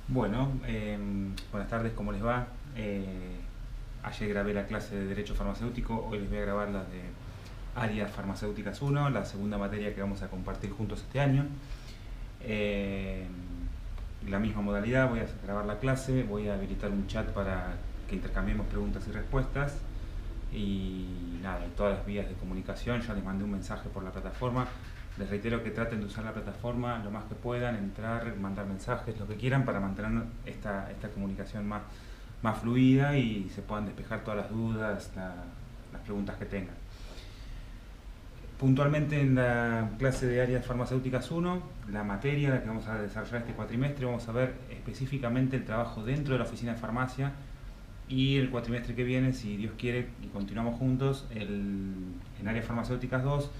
Bueno, buenas tardes, ¿cómo les va? Ayer grabé la clase de Derecho Farmacéutico, hoy les voy a grabar la de Áreas Farmacéuticas 1, la segunda materia que vamos a compartir juntos este año. Eh, la misma modalidad, voy a grabar la clase, voy a habilitar un chat para que intercambiemos preguntas y respuestas. Y nada, en todas las vías de comunicación, ya les mandé un mensaje por la plataforma. Les reitero que traten de usar la plataforma lo más que puedan, entrar, mandar mensajes, lo que quieran para mantener esta comunicación más fluida y se puedan despejar todas las dudas, las preguntas que tengan. Puntualmente en la clase de áreas farmacéuticas 1, la materia la que vamos a desarrollar este cuatrimestre, vamos a ver específicamente el trabajo dentro de la oficina de farmacia, y el cuatrimestre que viene, si Dios quiere y continuamos juntos, en áreas farmacéuticas 2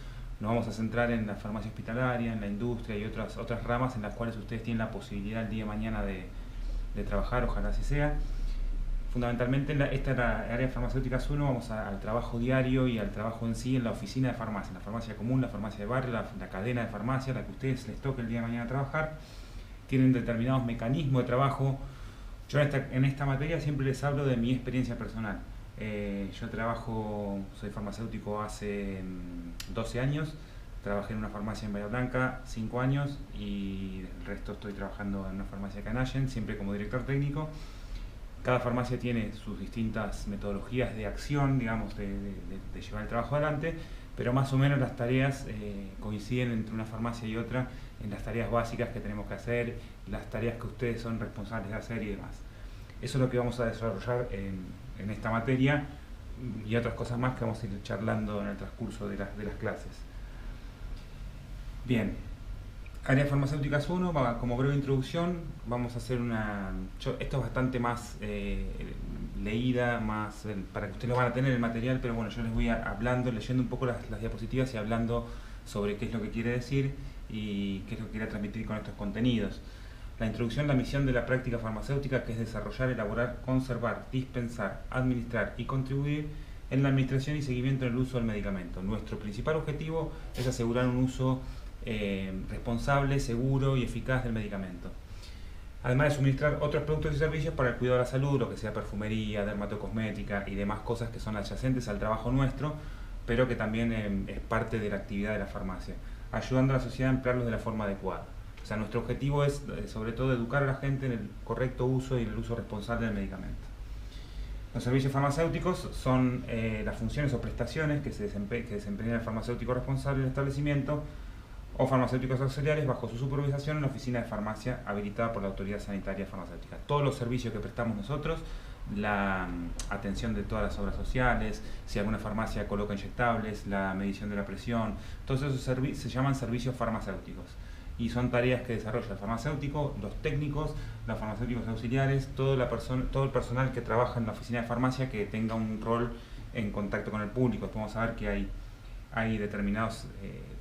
nos vamos a centrar en la farmacia hospitalaria, en la industria y otras ramas en las cuales ustedes tienen la posibilidad el día de mañana de trabajar, ojalá así sea. Fundamentalmente esta es la área de farmacéuticas 1, vamos al trabajo diario y al trabajo en sí en la oficina de farmacia, la farmacia común, la farmacia de barrio, la cadena de farmacia, la que a ustedes les toque el día de mañana trabajar. Tienen determinados mecanismos de trabajo. Yo en esta materia siempre les hablo de mi experiencia personal. Yo soy farmacéutico hace 12 años, trabajé en una farmacia en Bahía Blanca 5 años y el resto estoy trabajando en una farmacia acá en Allen, siempre como director técnico. Cada farmacia tiene sus distintas metodologías de acción, digamos, de llevar el trabajo adelante, pero más o menos las tareas coinciden entre una farmacia y otra en las tareas básicas que tenemos que hacer, las tareas que ustedes son responsables de hacer y demás. Eso es lo que vamos a desarrollar en esta materia y otras cosas más que vamos a ir charlando en el transcurso de las clases. Bien, áreas farmacéuticas 1, como breve introducción, vamos a hacer esto es bastante más leída, para que ustedes lo van a tener el material, pero bueno, yo les voy leyendo un poco las diapositivas y hablando sobre qué es lo que quiere decir y qué es lo que quiere transmitir con estos contenidos. La introducción, la misión de la práctica farmacéutica, que es desarrollar, elaborar, conservar, dispensar, administrar y contribuir en la administración y seguimiento del uso del medicamento. Nuestro principal objetivo es asegurar un uso responsable, seguro y eficaz del medicamento. Además de suministrar otros productos y servicios para el cuidado de la salud, lo que sea perfumería, dermatocosmética y demás cosas que son adyacentes al trabajo nuestro, pero que también es parte de la actividad de la farmacia, ayudando a la sociedad a emplearlos de la forma adecuada. O sea, nuestro objetivo es, sobre todo, educar a la gente en el correcto uso y en el uso responsable del medicamento. Los servicios farmacéuticos son las funciones o prestaciones que desempeña el farmacéutico responsable del establecimiento o farmacéuticos auxiliares bajo su supervisación en la oficina de farmacia habilitada por la autoridad sanitaria farmacéutica. Todos los servicios que prestamos nosotros, la atención de todas las obras sociales, si alguna farmacia coloca inyectables, la medición de la presión, todos esos se llaman servicios farmacéuticos y son tareas que desarrolla el farmacéutico, los técnicos, los farmacéuticos auxiliares, todo el personal que trabaja en la oficina de farmacia que tenga un rol en contacto con el público. Vamos a ver que hay determinadas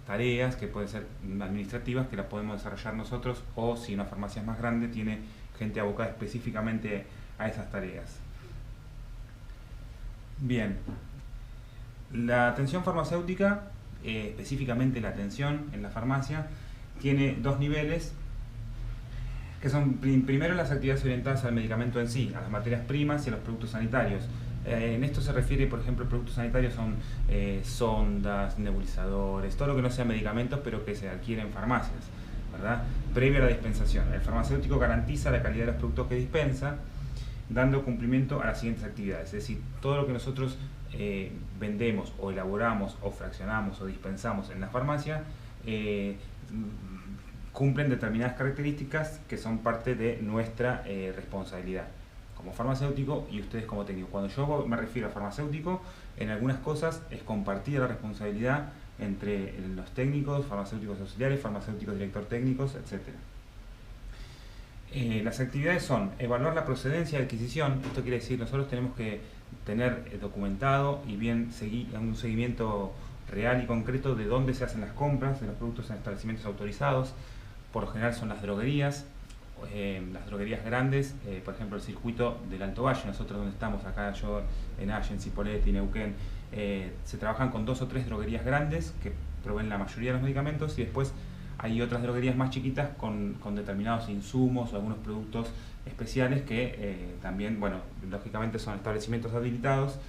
tareas que pueden ser administrativas que las podemos desarrollar nosotros, o si una farmacia es más grande tiene gente abocada específicamente a esas tareas. Bien, la atención farmacéutica, específicamente la atención en la farmacia, tiene dos niveles que son primero las actividades orientadas al medicamento en sí, a las materias primas y a los productos sanitarios. En esto se refiere, por ejemplo, productos sanitarios son sondas, nebulizadores, todo lo que no sea medicamentos pero que se adquiere en farmacias, ¿verdad? Previo a la dispensación. El farmacéutico garantiza la calidad de los productos que dispensa, dando cumplimiento a las siguientes actividades. Es decir, todo lo que nosotros vendemos o elaboramos o fraccionamos o dispensamos en la farmacia cumplen determinadas características que son parte de nuestra responsabilidad como farmacéutico y ustedes como técnicos. Cuando yo me refiero a farmacéutico, en algunas cosas es compartida la responsabilidad entre los técnicos, farmacéuticos auxiliares, farmacéuticos director técnicos, etc. Las actividades son evaluar la procedencia de adquisición. Esto quiere decir, nosotros tenemos que tener documentado y bien un seguimiento real y concreto de dónde se hacen las compras de los productos en establecimientos autorizados. Por lo general son las droguerías grandes, por ejemplo el circuito del Alto Valle, nosotros donde estamos acá, yo en Allen, Cipolletti, Neuquén, se trabajan con 2 o 3 droguerías grandes que proveen la mayoría de los medicamentos y después hay otras droguerías más chiquitas con determinados insumos o algunos productos especiales que también, bueno, lógicamente son establecimientos habilitados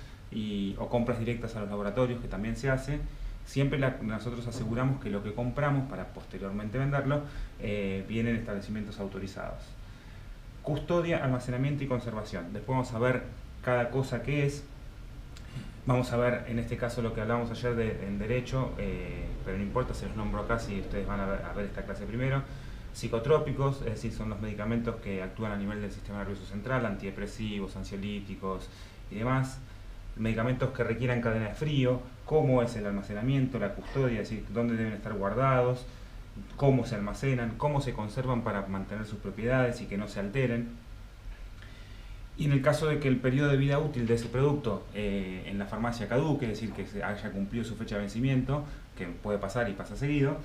o compras directas a los laboratorios, que también se hace. Siempre nosotros aseguramos que lo que compramos para posteriormente venderlo viene en establecimientos autorizados. Custodia, almacenamiento y conservación. Después vamos a ver cada cosa que es. Vamos a ver en este caso lo que hablamos ayer en derecho, pero no importa, se los nombro acá si ustedes van a ver esta clase primero. Psicotrópicos, es decir, son los medicamentos que actúan a nivel del sistema nervioso central, antidepresivos, ansiolíticos y demás. Medicamentos que requieran cadena de frío, cómo es el almacenamiento, la custodia, es decir, dónde deben estar guardados, cómo se almacenan, cómo se conservan para mantener sus propiedades y que no se alteren. Y en el caso de que el periodo de vida útil de ese producto en la farmacia caduque, es decir, que se haya cumplido su fecha de vencimiento, que puede pasar y pasa seguido,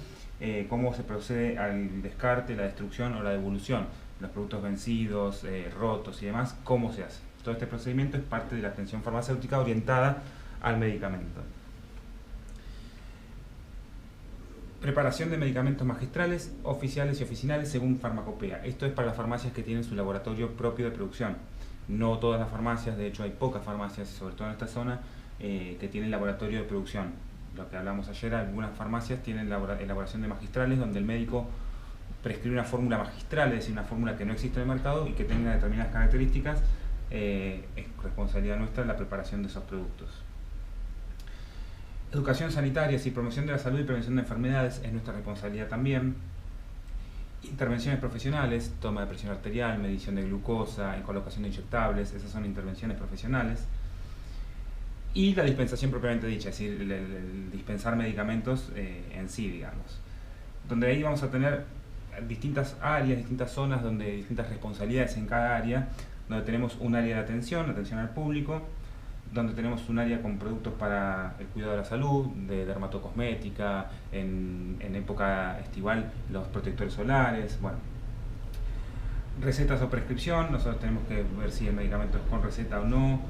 cómo se procede al descarte, la destrucción o la devolución de los productos vencidos, rotos y demás, cómo se hace. Todo este procedimiento es parte de la atención farmacéutica orientada al medicamento. Preparación de medicamentos magistrales, oficiales y oficinales según farmacopea. Esto es para las farmacias que tienen su laboratorio propio de producción. No todas las farmacias, de hecho hay pocas farmacias, sobre todo en esta zona, que tienen laboratorio de producción. Lo que hablamos ayer, algunas farmacias tienen elaboración de magistrales donde el médico prescribe una fórmula magistral, es decir, una fórmula que no existe en el mercado y que tenga determinadas características. Es responsabilidad nuestra la preparación de esos productos. Educación sanitaria, y promoción de la salud y prevención de enfermedades es nuestra responsabilidad también. Intervenciones profesionales, toma de presión arterial, medición de glucosa, colocación de inyectables, esas son intervenciones profesionales. Y la dispensación propiamente dicha, es decir, el dispensar medicamentos en sí, digamos. Donde ahí vamos a tener distintas áreas, distintas zonas, distintas responsabilidades en cada área, donde tenemos un área de atención al público, donde tenemos un área con productos para el cuidado de la salud, de dermatocosmética, en época estival los protectores solares, bueno. Recetas o prescripción, nosotros tenemos que ver si el medicamento es con receta o no,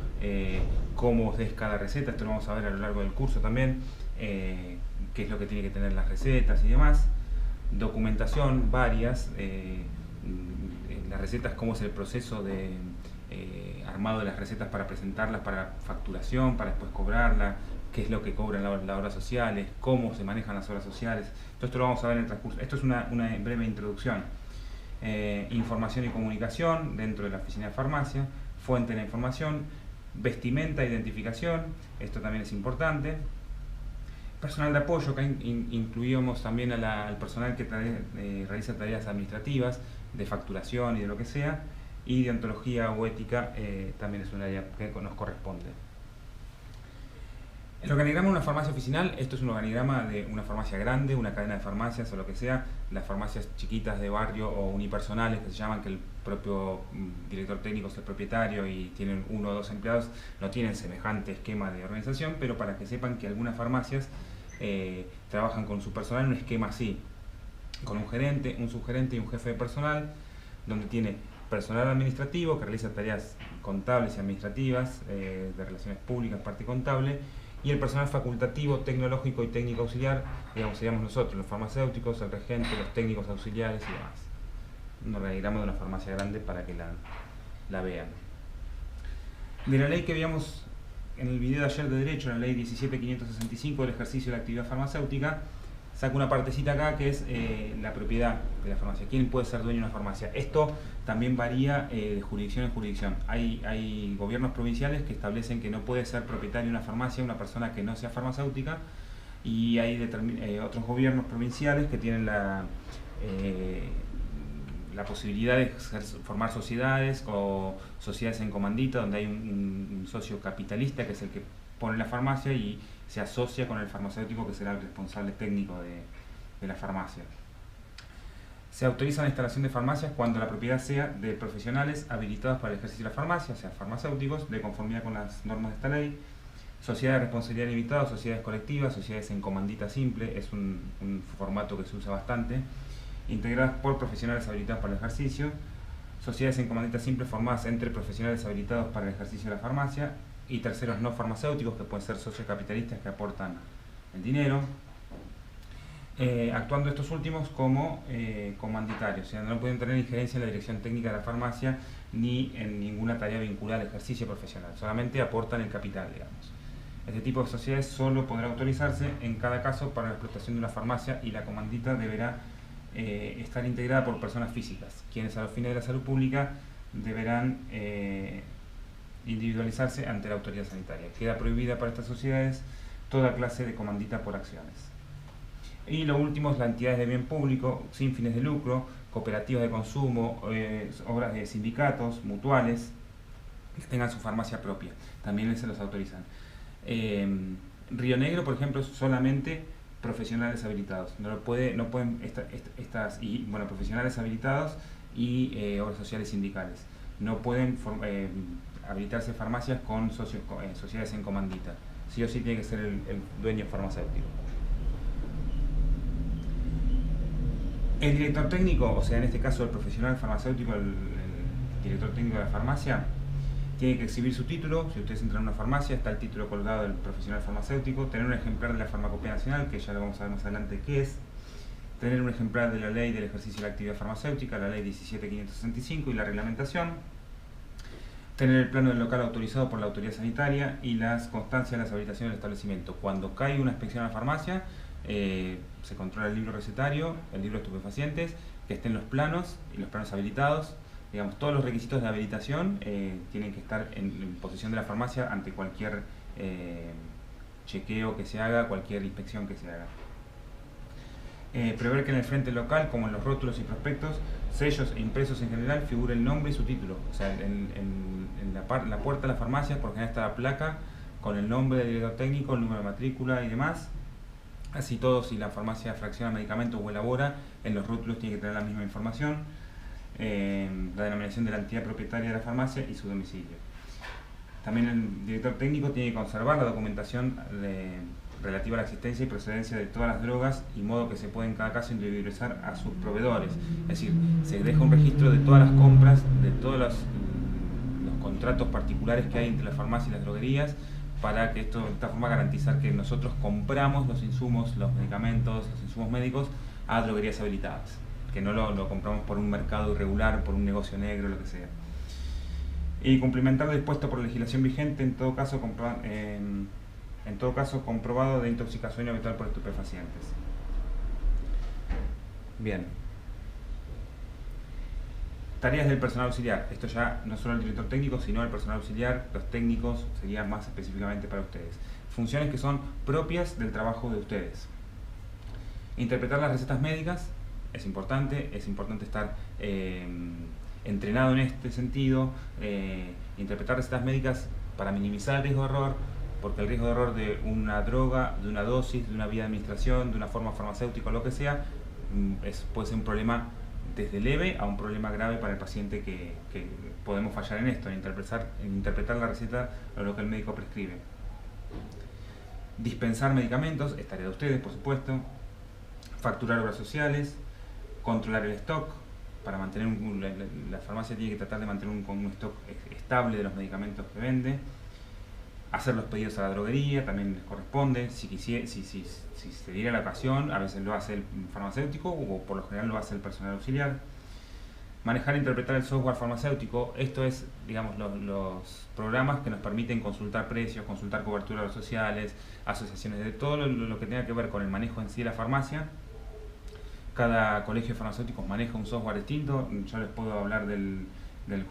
cómo es cada receta, esto lo vamos a ver a lo largo del curso también, qué es lo que tiene que tener las recetas y demás. Documentación, varias, las recetas, cómo es el proceso de armado de las recetas para presentarlas para facturación, para después cobrarla, qué es lo que cobran las horas sociales, cómo se manejan las horas sociales. Todo esto lo vamos a ver en el transcurso. Esto es una breve introducción. Información y comunicación dentro de la oficina de farmacia, fuente de la información, vestimenta e identificación, esto también es importante. Personal de apoyo, que incluíamos también al personal que realiza tareas administrativas, de facturación y de lo que sea, y de ontología o ética también es un área que nos corresponde. El organigrama de una farmacia oficinal, esto es un organigrama de una farmacia grande, una cadena de farmacias o lo que sea, las farmacias chiquitas de barrio o unipersonales que se llaman, que el propio director técnico es el propietario y tienen 1 o 2 empleados, no tienen semejante esquema de organización, pero para que sepan que algunas farmacias trabajan con su personal en un esquema así, con un gerente, un subgerente y un jefe de personal, donde tiene personal administrativo que realiza tareas contables y administrativas, de relaciones públicas, parte contable, y el personal facultativo, tecnológico y técnico auxiliar, digamos, seríamos nosotros, los farmacéuticos, el regente, los técnicos auxiliares y demás. Un organigrama de una farmacia grande para que la vean. De la ley que veíamos en el video de ayer de Derecho, la ley 17.565 del ejercicio de la actividad farmacéutica, saco una partecita acá que es la propiedad de la farmacia. ¿Quién puede ser dueño de una farmacia? Esto también varía de jurisdicción en jurisdicción. Hay gobiernos provinciales que establecen que no puede ser propietario de una farmacia una persona que no sea farmacéutica, y hay otros gobiernos provinciales que tienen la posibilidad de formar sociedades o sociedades en comandita, donde hay un socio capitalista que es el que pone la farmacia y se asocia con el farmacéutico que será el responsable técnico de la farmacia. Se autoriza la instalación de farmacias cuando la propiedad sea de profesionales habilitados para el ejercicio de la farmacia, o sea, farmacéuticos, de conformidad con las normas de esta ley. Sociedades de responsabilidad limitada, sociedades colectivas, sociedades en comandita simple, es un formato que se usa bastante, integradas por profesionales habilitados para el ejercicio. Sociedades en comandita simple formadas entre profesionales habilitados para el ejercicio de la farmacia y terceros no farmacéuticos, que pueden ser socios capitalistas que aportan el dinero. actuando estos últimos como comanditarios, o sea, no pueden tener injerencia en la dirección técnica de la farmacia ni en ninguna tarea vinculada al ejercicio profesional, solamente aportan el capital, digamos. Este tipo de sociedades solo podrá autorizarse en cada caso para la explotación de una farmacia, y la comandita deberá estar integrada por personas físicas, quienes a los fines de la salud pública deberán individualizarse ante la autoridad sanitaria. Queda prohibida para estas sociedades toda clase de comandita por acciones. Y lo último es las entidades de bien público, sin fines de lucro, cooperativas de consumo, obras de sindicatos, mutuales, que tengan su farmacia propia. También se los autorizan. Río Negro, por ejemplo, solamente profesionales habilitados. No pueden profesionales habilitados y obras sociales sindicales. No pueden habilitarse farmacias con sociedades en comandita. Sí o sí tiene que ser el dueño farmacéutico. El director técnico, o sea, en este caso el profesional farmacéutico, el director técnico de la farmacia, tiene que exhibir su título. Si ustedes entran a una farmacia, está el título colgado del profesional farmacéutico, tener un ejemplar de la Farmacopea Nacional, que ya lo vamos a ver más adelante qué es, tener un ejemplar de la Ley del Ejercicio de la Actividad Farmacéutica, la Ley 17.565 y la reglamentación, tener el plano del local autorizado por la autoridad sanitaria y las constancias de las habilitaciones del establecimiento. Cuando cae una inspección a la farmacia, se controla el libro recetario, el libro de estupefacientes, que estén los planos y los planos habilitados. Digamos, todos los requisitos de habilitación tienen que estar en posesión de la farmacia ante cualquier chequeo que se haga, cualquier inspección que se haga. Prever que en el frente local, como en los rótulos y prospectos, sellos e impresos en general, figure el nombre y su título. O sea, en la puerta de la farmacia por general está la placa con el nombre del director técnico, el número de matrícula y demás. Así todo, si la farmacia fracciona medicamentos o elabora, en los rótulos tiene que tener la misma información, la denominación de la entidad propietaria de la farmacia y su domicilio. También el director técnico tiene que conservar la documentación relativa a la existencia y procedencia de todas las drogas, y modo que se puede en cada caso individualizar a sus proveedores. Es decir, se deja un registro de todas las compras, de todos los contratos particulares que hay entre la farmacia y las droguerías, para que de esta forma garantizar que nosotros compramos los insumos, los medicamentos, los insumos médicos a droguerías habilitadas, que no lo compramos por un mercado irregular, por un negocio negro, lo que sea. Y cumplimentar lo dispuesto por la legislación vigente, en todo caso comprobado de intoxicación habitual por estupefacientes. Bien. Tareas del personal auxiliar. Esto ya no solo el director técnico, sino el personal auxiliar, los técnicos, sería más específicamente para ustedes. Funciones que son propias del trabajo de ustedes. Interpretar las recetas médicas es importante estar entrenado en este sentido. Interpretar recetas médicas para minimizar el riesgo de error, porque el riesgo de error de una droga, de una dosis, de una vía de administración, de una forma farmacéutica o lo que sea, puede ser un problema desde leve a un problema grave para el paciente, que podemos fallar en esto, en interpretar la receta o lo que el médico prescribe. Dispensar medicamentos, es tarea de ustedes, por supuesto. Facturar obras sociales, controlar el stock, para mantener la farmacia tiene que tratar de mantener un stock estable de los medicamentos que vende. Hacer los pedidos a la droguería también les corresponde. Si se diera la ocasión, a veces lo hace el farmacéutico o por lo general lo hace el personal auxiliar. Manejar e interpretar el software farmacéutico. Esto es, digamos, los programas que nos permiten consultar precios, consultar coberturas sociales, asociaciones, de todo lo que tenga que ver con el manejo en sí de la farmacia. Cada colegio de farmacéuticos maneja un software distinto. Yo les puedo hablar del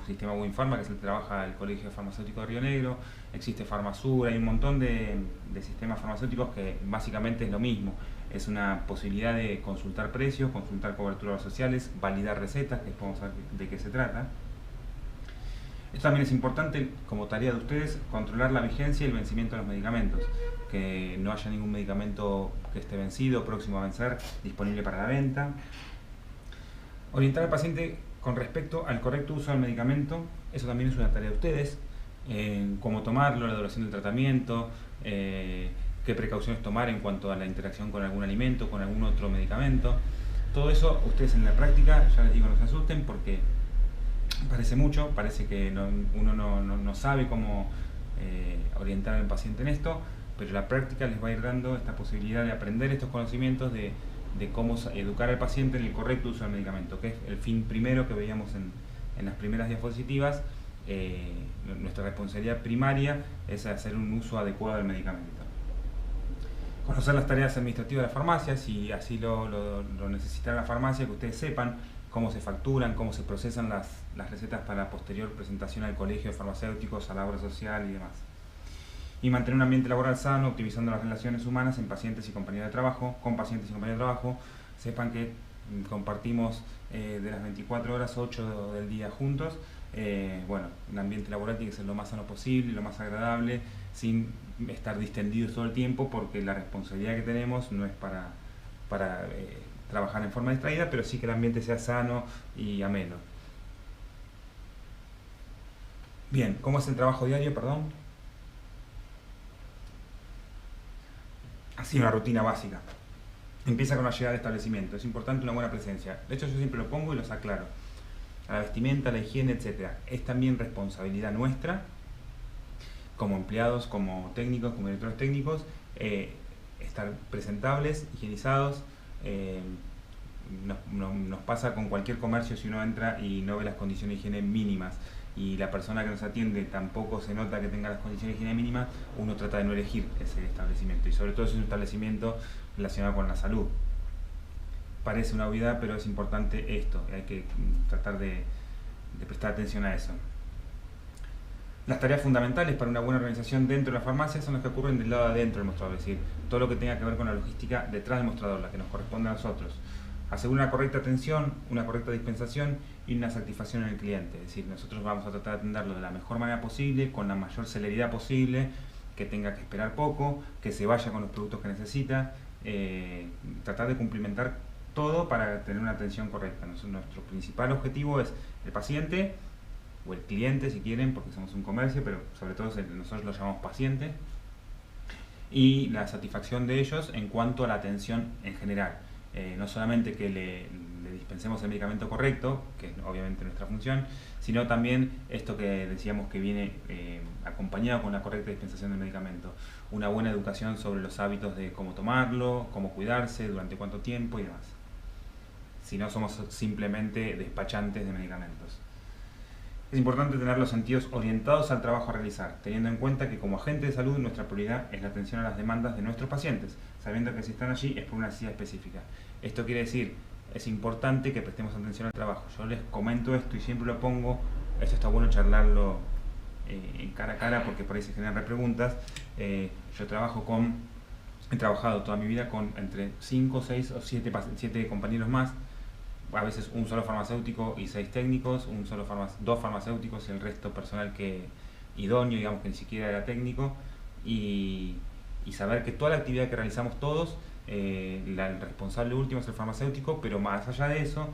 sistema WinPharma, que es el que trabaja el Colegio Farmacéutico de Río Negro. Existe Farmasura, hay un montón de sistemas farmacéuticos que básicamente es lo mismo. Es una posibilidad de consultar precios, consultar coberturas sociales, validar recetas, que podemos saber de qué se trata. Esto también es importante, como tarea de ustedes, controlar la vigencia y el vencimiento de los medicamentos. Que no haya ningún medicamento que esté vencido, próximo a vencer, disponible para la venta. Orientar al paciente con respecto al correcto uso del medicamento. Eso también es una tarea de ustedes. Cómo tomarlo, la duración del tratamiento, qué precauciones tomar en cuanto a la interacción con algún alimento, con algún otro medicamento. Todo eso ustedes en la práctica, ya les digo, no se asusten, porque parece mucho, parece que uno no sabe cómo orientar al paciente en esto, pero la práctica les va a ir dando esta posibilidad de aprender estos conocimientos, de de cómo educar al paciente en el correcto uso del medicamento, que es el fin primero que veíamos en las primeras diapositivas. Nuestra responsabilidad primaria es hacer un uso adecuado del medicamento. Conocer las tareas administrativas de la farmacia, si así lo necesita la farmacia, que ustedes sepan cómo se facturan, cómo se procesan las recetas para la posterior presentación al colegio de farmacéuticos, a la obra social y demás. Y mantener un ambiente laboral sano, optimizando las relaciones humanas en pacientes y compañeros de trabajo, con pacientes y compañeros de trabajo. Sepan que compartimos de las 24 horas, 8 del día juntos. Bueno, un ambiente laboral tiene que ser lo más sano posible, lo más agradable, sin estar distendidos todo el tiempo, porque la responsabilidad que tenemos no es para trabajar en forma distraída, pero sí que el ambiente sea sano y ameno. Bien, ¿cómo es el trabajo diario? Perdón. Así, una rutina básica. Empieza con la llegada del establecimiento. Es importante una buena presencia. De hecho, yo siempre lo pongo y los aclaro. La vestimenta, la higiene, etc. Es también responsabilidad nuestra, como empleados, como técnicos, como directores técnicos, estar presentables, higienizados. Nos pasa con cualquier comercio si uno entra y no ve las condiciones de higiene mínimas y la persona que nos atiende tampoco se nota que tenga las condiciones de higiene mínimas, uno trata de no elegir ese establecimiento, y sobre todo si es un establecimiento relacionado con la salud. Parece una obviedad, pero es importante esto, hay que tratar de prestar atención a eso. Las tareas fundamentales para una buena organización dentro de la farmacia son las que ocurren del lado de adentro del mostrador, es decir, todo lo que tenga que ver con la logística detrás del mostrador, la que nos corresponde a nosotros. Asegurar una correcta atención, una correcta dispensación y una satisfacción en el cliente. Es decir, nosotros vamos a tratar de atenderlo de la mejor manera posible, con la mayor celeridad posible, que tenga que esperar poco, que se vaya con los productos que necesita, tratar de cumplimentar todo para tener una atención correcta. Nuestro principal objetivo es el paciente, o el cliente si quieren, porque somos un comercio, pero sobre todo nosotros lo llamamos paciente, y la satisfacción de ellos en cuanto a la atención en general. No solamente que le dispensemos el medicamento correcto, que es obviamente nuestra función, sino también esto que decíamos que viene acompañado con la correcta dispensación del medicamento. Una buena educación sobre los hábitos de cómo tomarlo, cómo cuidarse, durante cuánto tiempo y demás. Si no somos simplemente despachantes de medicamentos. Es importante tener los sentidos orientados al trabajo a realizar, teniendo en cuenta que como agente de salud nuestra prioridad es la atención a las demandas de nuestros pacientes, sabiendo que si están allí es por una necesidad específica. Esto quiere decir, es importante que prestemos atención al trabajo. Yo les comento esto y siempre lo pongo, esto está bueno charlarlo en cara a cara porque por ahí se generan repreguntas. Yo he trabajado toda mi vida con entre 5, 6 o 7 compañeros más, a veces un solo farmacéutico y 6 técnicos, dos farmacéuticos y el resto personal idóneo, digamos que ni siquiera era técnico, y saber que toda la actividad que realizamos todos, el responsable último es el farmacéutico, pero más allá de eso,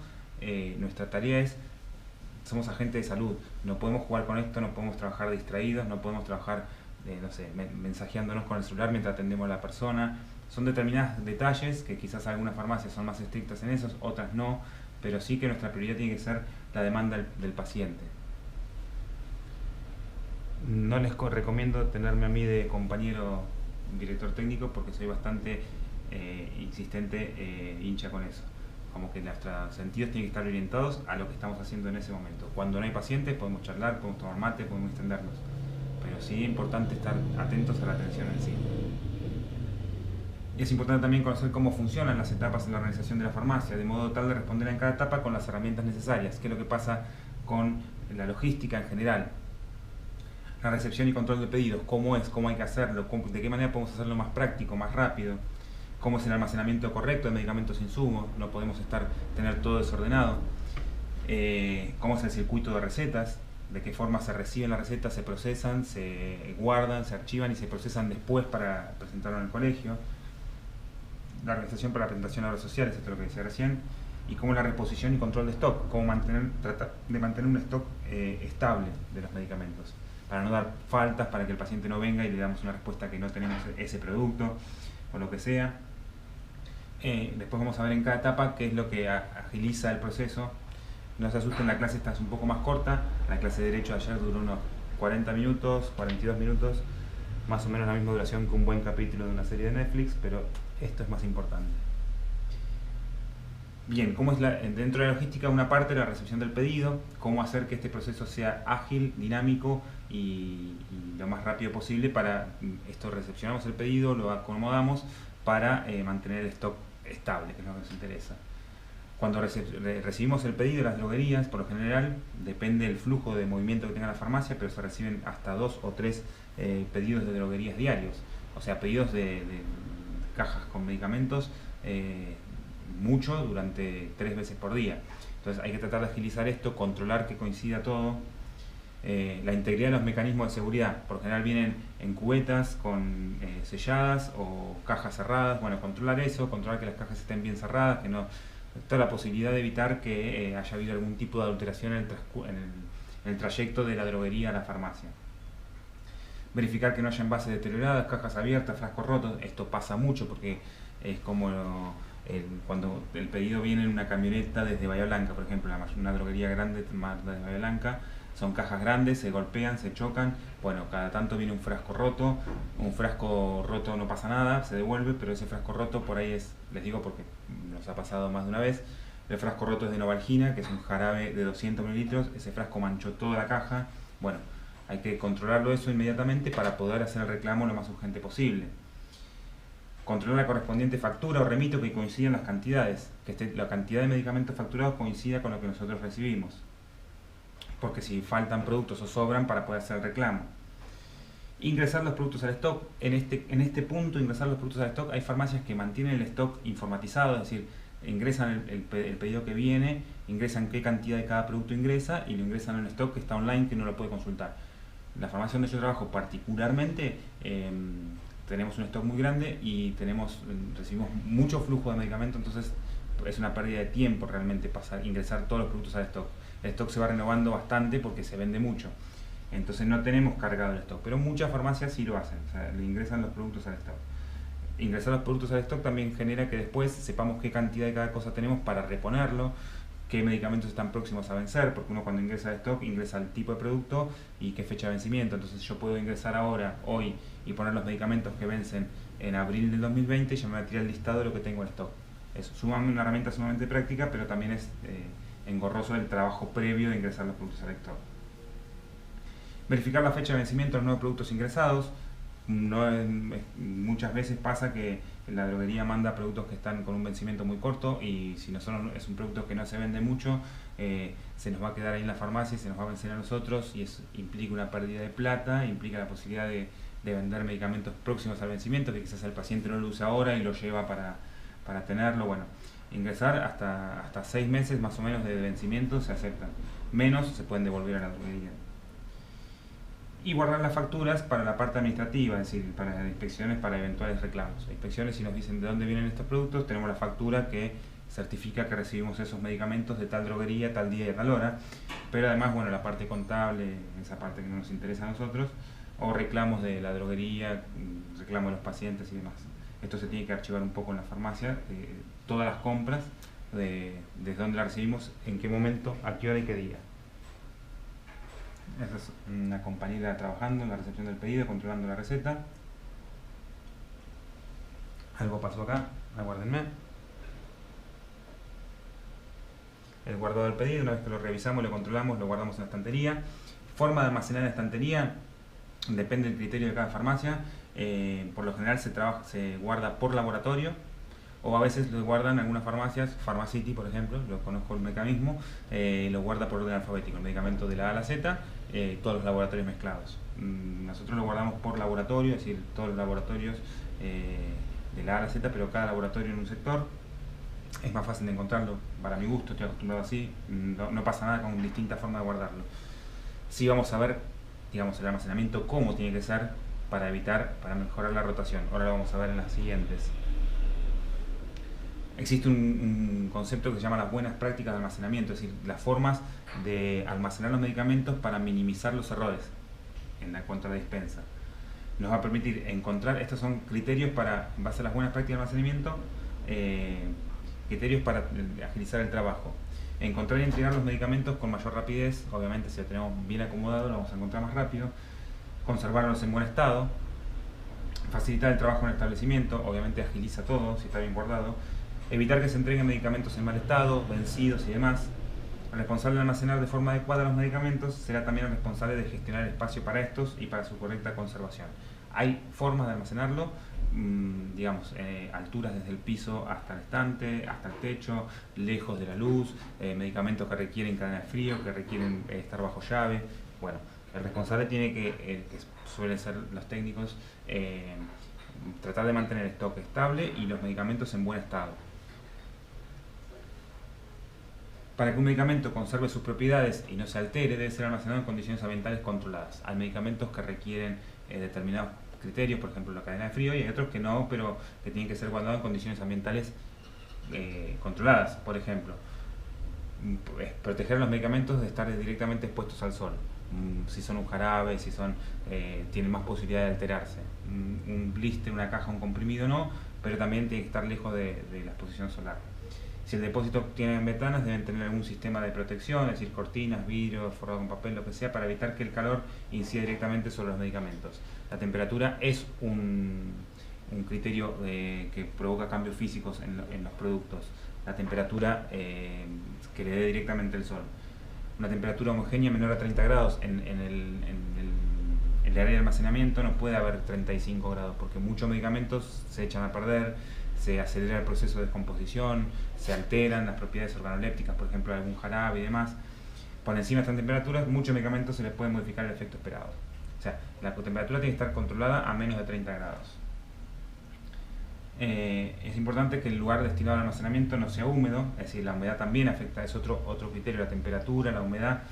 nuestra tarea somos agentes de salud, no podemos jugar con esto, no podemos trabajar distraídos, no podemos trabajar, no sé, mensajeándonos con el celular mientras atendemos a la persona. Son determinados detalles que quizás algunas farmacias son más estrictas en esos, otras no, pero sí que nuestra prioridad tiene que ser la demanda del paciente. No les recomiendo tenerme a mí de compañero director técnico porque soy bastante insistente, hincha con eso. Como que nuestros sentidos tienen que estar orientados a lo que estamos haciendo en ese momento. Cuando no hay pacientes podemos charlar, podemos tomar mate, podemos extendernos, pero sí es importante estar atentos a la atención en sí. Y es importante también conocer cómo funcionan las etapas en la organización de la farmacia, de modo tal de responder en cada etapa con las herramientas necesarias. ¿Qué es lo que pasa con la logística en general? La recepción y control de pedidos, cómo hay que hacerlo, de qué manera podemos hacerlo más práctico, más rápido, cómo es el almacenamiento correcto de medicamentos e insumos, no podemos tener todo desordenado, cómo es el circuito de recetas, de qué forma se reciben las recetas, se procesan, se guardan, se archivan y se procesan después para presentarlo en el colegio. La organización para la presentación a obras sociales, esto es lo que decía recién, y cómo la reposición y control de stock, cómo tratar de mantener un stock estable de los medicamentos, para no dar faltas, para que el paciente no venga y le damos una respuesta que no tenemos ese producto, o lo que sea. Después vamos a ver en cada etapa qué es lo que agiliza el proceso. No se asusten, la clase esta es un poco más corta, la clase de Derecho de ayer duró unos 40 minutos, 42 minutos, más o menos la misma duración que un buen capítulo de una serie de Netflix, pero esto es más importante. Bien, ¿cómo es dentro de la logística una parte de la recepción del pedido? ¿Cómo hacer que este proceso sea ágil, dinámico y lo más rápido posible para esto? Recepcionamos el pedido, lo acomodamos para mantener el stock estable, que es lo que nos interesa. Cuando recibimos el pedido de las droguerías, por lo general, depende del flujo de movimiento que tenga la farmacia, pero se reciben hasta 2 o 3 pedidos de droguerías diarios, o sea, pedidos de cajas con medicamentos, mucho durante 3 veces por día. Entonces hay que tratar de agilizar esto, controlar que coincida todo. La integridad de los mecanismos de seguridad, por lo general vienen en cubetas con selladas o cajas cerradas. Bueno, controlar eso, controlar que las cajas estén bien cerradas, que no está la posibilidad de evitar que haya habido algún tipo de adulteración en el trayecto de la droguería a la farmacia. Verificar que no haya envases deteriorados, cajas abiertas, frascos rotos. Esto pasa mucho porque es como cuando el pedido viene en una camioneta desde Bahía Blanca, por ejemplo, una droguería grande desde Bahía Blanca, son cajas grandes, se golpean, se chocan. Bueno, cada tanto viene un frasco roto no pasa nada, se devuelve, pero ese frasco roto por ahí les digo porque nos ha pasado más de una vez, el frasco roto es de Novalgina, que es un jarabe de 200 mililitros, ese frasco manchó toda la caja. Bueno, hay que controlarlo eso inmediatamente para poder hacer el reclamo lo más urgente posible. Controlar la correspondiente factura o remito que coincidan las cantidades, que la cantidad de medicamentos facturados coincida con lo que nosotros recibimos, porque si faltan productos o sobran para poder hacer el reclamo. Ingresar los productos al stock. En este punto, ingresar los productos al stock, hay farmacias que mantienen el stock informatizado, es decir, ingresan el pedido que viene, ingresan qué cantidad de cada producto ingresa y lo ingresan en el stock que está online, que no lo puede consultar. La farmacia donde yo trabajo particularmente, tenemos un stock muy grande y recibimos mucho flujo de medicamentos, entonces es una pérdida de tiempo realmente ingresar todos los productos al stock. El stock se va renovando bastante porque se vende mucho, entonces no tenemos cargado el stock, pero muchas farmacias sí lo hacen, o sea, le ingresan los productos al stock. Ingresar los productos al stock también genera que después sepamos qué cantidad de cada cosa tenemos para reponerlo, qué medicamentos están próximos a vencer, porque uno cuando ingresa al stock ingresa el tipo de producto y qué fecha de vencimiento. Entonces yo puedo ingresar ahora, hoy, y poner los medicamentos que vencen en abril del 2020 y ya me va a tirar el listado de lo que tengo en stock. Es una herramienta sumamente práctica, pero también es engorroso el trabajo previo de ingresar los productos al stock. Verificar la fecha de vencimiento de los nuevos productos ingresados. Muchas veces pasa que la droguería manda productos que están con un vencimiento muy corto y si es un producto que no se vende mucho, se nos va a quedar ahí en la farmacia y se nos va a vencer a nosotros y eso implica una pérdida de plata, implica la posibilidad de vender medicamentos próximos al vencimiento que quizás el paciente no lo usa ahora y lo lleva para tenerlo. Bueno, ingresar hasta 6 meses más o menos de vencimiento se aceptan, menos se pueden devolver a la droguería. Y guardar las facturas para la parte administrativa, es decir, para inspecciones, para eventuales reclamos. Inspecciones, si nos dicen de dónde vienen estos productos, tenemos la factura que certifica que recibimos esos medicamentos de tal droguería, tal día y tal hora. Pero además, bueno, la parte contable, esa parte que no nos interesa a nosotros, o reclamos de la droguería, reclamos de los pacientes y demás. Esto se tiene que archivar un poco en la farmacia, todas las compras, desde dónde las recibimos, en qué momento, a qué hora y qué día. Esa es una compañera trabajando en la recepción del pedido, controlando la receta. Algo pasó acá, aguárdenme. El guardado del pedido, una vez que lo revisamos, lo controlamos, lo guardamos en la estantería. Forma de almacenar en la estantería, depende del criterio de cada farmacia. Por lo general se guarda por laboratorio, o a veces lo guardan algunas farmacias, Pharmacity por ejemplo, lo conozco el mecanismo, lo guarda por orden alfabético, el medicamento de la A a la Z, todos los laboratorios mezclados. Nosotros lo guardamos por laboratorio, es decir, todos los laboratorios de la A a la Z, pero cada laboratorio en un sector. Es más fácil de encontrarlo, para mi gusto, estoy acostumbrado así, no pasa nada con distintas formas de guardarlo. Sí vamos a ver, digamos, el almacenamiento, cómo tiene que ser para mejorar la rotación. Ahora lo vamos a ver en las siguientes. Existe un concepto que se llama las buenas prácticas de almacenamiento, es decir, las formas de almacenar los medicamentos para minimizar los errores cuanto a la dispensa. Nos va a permitir encontrar, estos son criterios en base a las buenas prácticas de almacenamiento, criterios para agilizar el trabajo. Encontrar y entregar los medicamentos con mayor rapidez, obviamente si lo tenemos bien acomodado lo vamos a encontrar más rápido. Conservarlos en buen estado. Facilitar el trabajo en el establecimiento, obviamente agiliza todo si está bien guardado. Evitar que se entreguen medicamentos en mal estado, vencidos y demás. El responsable de almacenar de forma adecuada los medicamentos será también el responsable de gestionar el espacio para estos y para su correcta conservación. Hay formas de almacenarlo, digamos, alturas desde el piso hasta el estante, hasta el techo, lejos de la luz, medicamentos que requieren cadena de frío, que requieren estar bajo llave. Bueno, el responsable tiene que suelen ser los técnicos, tratar de mantener el stock estable y los medicamentos en buen estado. Para que un medicamento conserve sus propiedades y no se altere, debe ser almacenado en condiciones ambientales controladas. Hay medicamentos que requieren determinados criterios, por ejemplo la cadena de frío, y hay otros que no, pero que tienen que ser guardados en condiciones ambientales controladas. Por ejemplo, proteger los medicamentos de estar directamente expuestos al sol. Si son un jarabe, si son tienen más posibilidad de alterarse. Un blister, una caja, un comprimido no, pero también tiene que estar lejos de la exposición solar. Si el depósito tiene ventanas, deben tener algún sistema de protección, es decir, cortinas, vidrio, forrado con papel, lo que sea, para evitar que el calor incida directamente sobre los medicamentos. La temperatura es un criterio que provoca cambios físicos en los productos. La temperatura que le dé directamente el sol. Una temperatura homogénea menor a 30 grados en el área de almacenamiento no puede haber 35 grados, porque muchos medicamentos se echan a perder, se acelera el proceso de descomposición, se alteran las propiedades organolépticas, por ejemplo algún jarabe y demás. Por encima de estas temperaturas, muchos medicamentos se les puede modificar el efecto esperado. O sea, la temperatura tiene que estar controlada a menos de 30 grados. Es importante que el lugar destinado al almacenamiento no sea húmedo, es decir, la humedad también afecta, es otro criterio, la temperatura, la humedad,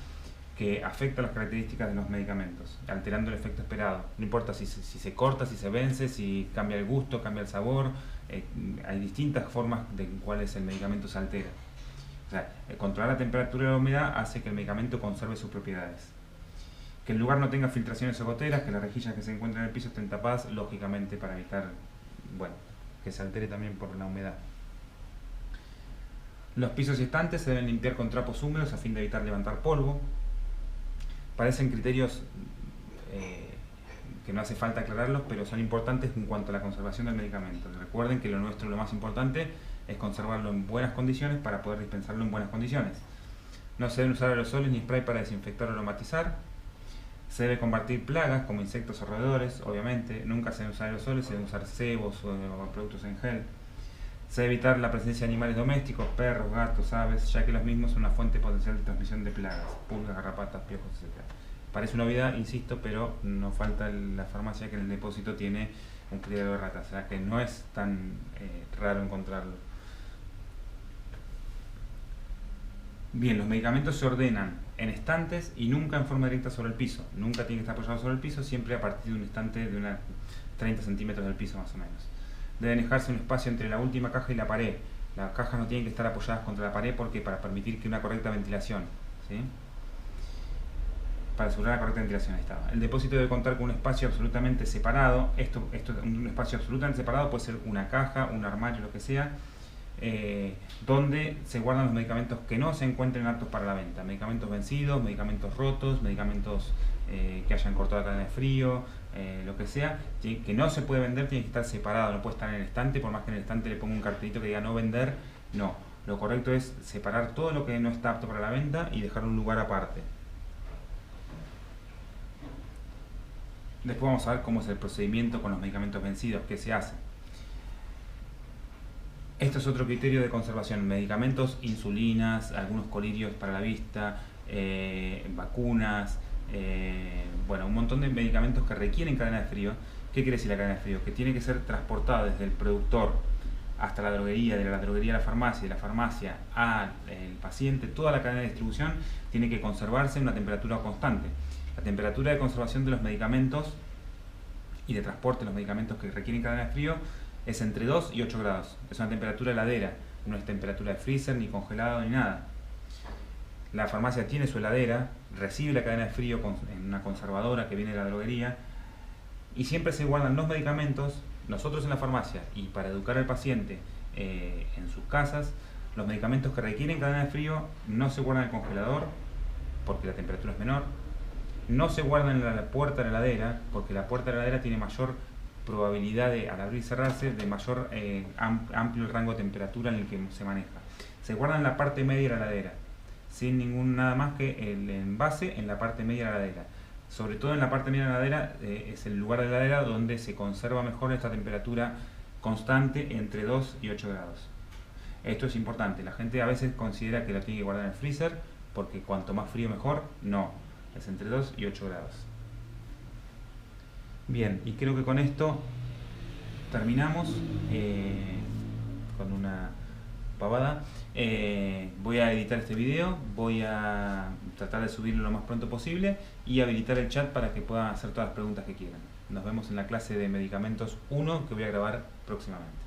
que afecta las características de los medicamentos, alterando el efecto esperado. No importa si se corta, si se vence, si cambia el gusto, cambia el sabor, hay distintas formas de cuáles el medicamento se altera. O sea, controlar la temperatura y la humedad hace que el medicamento conserve sus propiedades. Que el lugar no tenga filtraciones o goteras, que las rejillas que se encuentran en el piso estén tapadas, lógicamente para evitar, bueno, que se altere también por la humedad. Los pisos y estantes se deben limpiar con trapos húmedos a fin de evitar levantar polvo. Parecen criterios que no hace falta aclararlos, pero son importantes en cuanto a la conservación del medicamento. Recuerden que lo nuestro, lo más importante, es conservarlo en buenas condiciones para poder dispensarlo en buenas condiciones. No se deben usar aerosoles ni spray para desinfectar o aromatizar. Se debe combatir plagas como insectos o roedores, obviamente. Nunca se deben usar aerosoles, se deben usar cebos o productos en gel. Se debe evitar la presencia de animales domésticos, perros, gatos, aves, ya que los mismos son una fuente potencial de transmisión de plagas, pulgas, garrapatas, piojos, etc. Parece una obviedad, insisto, pero no falta la farmacia que en el depósito tiene un criadero de ratas, o sea que no es tan raro encontrarlo. Bien, los medicamentos se ordenan en estantes y nunca en forma directa sobre el piso. Nunca tienen que estar apoyados sobre el piso, siempre a partir de un estante de unos 30 centímetros del piso más o menos. Deben dejarse un espacio entre la última caja y la pared. Las cajas no tienen que estar apoyadas contra la pared porque para permitir que una correcta ventilación, ¿sí? Para asegurar la correcta ventilación, ahí estaba. El depósito debe contar con un espacio absolutamente separado. Un espacio absolutamente separado puede ser una caja, un armario, lo que sea, donde se guardan los medicamentos que no se encuentren aptos para la venta. Medicamentos vencidos, medicamentos rotos, medicamentos que hayan cortado la cadena de frío, lo que sea, que no se puede vender, tiene que estar separado, no puede estar en el estante, por más que en el estante le ponga un cartelito que diga no vender, no. Lo correcto es separar todo lo que no está apto para la venta y dejar un lugar aparte. Después vamos a ver cómo es el procedimiento con los medicamentos vencidos, qué se hace. Esto es otro criterio de conservación: medicamentos, insulinas, algunos colirios para la vista, vacunas, bueno, un montón de medicamentos que requieren cadena de frío. ¿Qué quiere decir la cadena de frío? Que tiene que ser transportada desde el productor hasta la droguería, de la droguería a la farmacia, de la farmacia al paciente. Toda la cadena de distribución tiene que conservarse en una temperatura constante. La temperatura de conservación de los medicamentos y de transporte de los medicamentos que requieren cadena de frío es entre 2 y 8 grados. Es una temperatura heladera, no es temperatura de freezer, ni congelado, ni nada. La farmacia tiene su heladera, recibe la cadena de frío en una conservadora que viene de la droguería, y siempre se guardan los medicamentos. Nosotros en la farmacia, y para educar al paciente en sus casas, los medicamentos que requieren cadena de frío no se guardan en el congelador porque la temperatura es menor. No se guardan en la puerta de la heladera porque la puerta de la heladera tiene mayor probabilidad de, al abrir y cerrarse, de mayor amplio el rango de temperatura en el que se maneja. Se guarda en la parte media de la heladera, sin ningún nada más que el envase en la parte media de la heladera. Sobre todo en la parte media de la heladera es el lugar de la heladera donde se conserva mejor esta temperatura constante entre 2 y 8 grados. Esto es importante, la gente a veces considera que lo tiene que guardar en el freezer porque cuanto más frío mejor. No, es entre 2 y 8 grados. Bien, y creo que con esto terminamos con una pavada. Voy a editar este video, voy a tratar de subirlo lo más pronto posible y habilitar el chat para que puedan hacer todas las preguntas que quieran. Nos vemos en la clase de medicamentos 1 que voy a grabar próximamente.